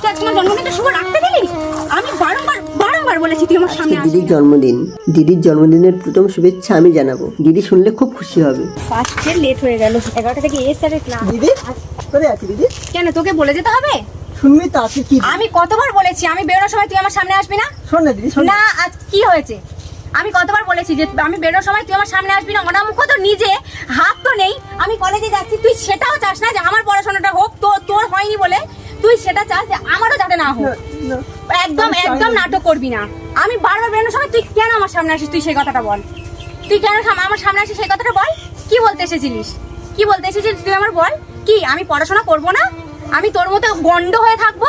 তোমার জন্মদিনটা শুভ রাখতে দিলি? আমি বারংবার বারংবার বলেছি তুই আমার সামনে আসবি। দিদির জন্মদিন, দিদির জন্মদিনের প্রথম শুভেচ্ছা আমি জানাবো। দিদি শুনলে খুব খুশি হবে। ফার্স্টে লেট হয়ে গেল, 11টা থেকে স্যারের ক্লাস। দিদি কোথায় আছি দিদি? কেন তোকে বলে যেতে হবে? শুনবি তো আজকে কি? আমি কতবার বলেছি আমি বেরোনোর সময় তুই আমার সামনে আসবি না? শোন না দিদি, শোন না আজ কি হয়েছে? আমি কতবার বলেছি যে আমি বেরোনোর সময় তুই আমার সামনে আসবি না? অনামুখ তো নিজে, হাত তো নেই। আমি কলেজে যাচ্ছি, তুই সেটাও চাস না যে আমার পড়াশোনাটা হোক, তোর হয়নি বলে তুই সেটা চাস যে আমারও যাতে না হোক। একদম একদম নাটক করবি না। আমি বারবার বেরোনোর সময় তুই কেন আমার সামনে আসিস? তুই সেই কথাটা বল। তুই কেন আমার সামনে আসিস সেই কথাটা বল। কি বলতে এসেছিলিস? কি বলতে এসেছিলিস তুই আমার বল। কি আমি পড়াশোনা করবো না? আমি তোর মতো গন্ড হয়ে থাকবো?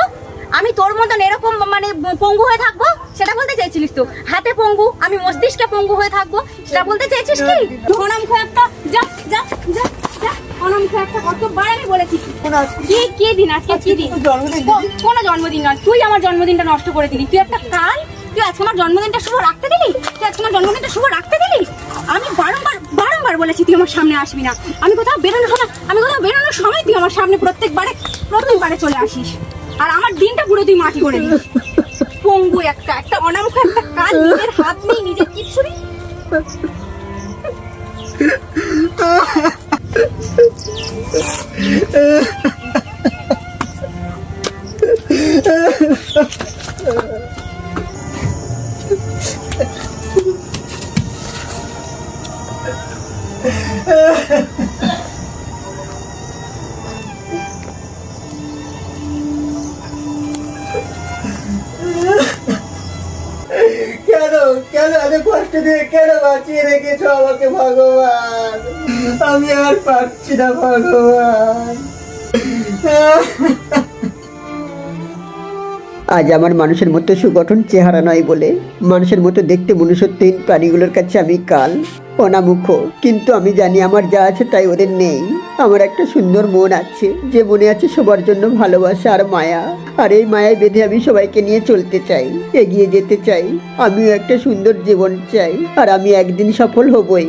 আমি তোর মতন এরকম মানে পঙ্গু হয়ে থাকবো সেটা বলতে চাইছিলিস? তো হাতে পঙ্গু, আমি মস্তিষ্কে পঙ্গু হয়ে থাকবো সেটা বলতে চাইছিস কি? অনামুখ একটা যা যা যা যা অনামুখ একটা কতবার আমি বলেছি। কি দিন আজকে? কি দিন? কোনো জন্মদিন নয়, তুই আমার জন্মদিনটা নষ্ট করে দিলি। তুই একটা কাল, তুই আজকে আমার জন্মদিনটা শুভ রাখতে দিলি? তুই আজকে আমার জন্মদিনটা শুভ রাখতে দিলি? আমি বারংবার বারংবার বলেছি তুই আমার সামনে আসবি না। আমি কোথাও বেরোনোর সময় তুই আমার সামনে প্রত্যেকবারে চলে আসিস, আর আমার দিনটা পুরো তুই মাটি করে দিস। পঙ্গু একটা অনামুখ একটা কাল, নিজের হাত নেই, নিজের কিচ্ছু নেই। কেন কেন এত কষ্ট দিয়ে কেন বাঁচিয়ে রেখেছো আমাকে ভগবান? আমি আর পারছি না ভগবান। আজ আমার মানুষের মতো সুগঠন চেহারা নয় বলে, মানুষের মতো দেখতে মনুষ্যত্বহীন প্রাণীগুলোর কাছে আমি কাল, অনামুখ। কিন্তু আমি জানি আমার যা আছে তাই ওদের নেই। আমার একটা সুন্দর মন আছে, যে মনে আছে সবার জন্য ভালোবাসা আর মায়া। আর এই মায়ায় বেঁধে আমি সবাইকে নিয়ে চলতে চাই, এগিয়ে যেতে চাই। আমিও একটা সুন্দর জীবন চাই, আর আমি একদিন সফল হবই।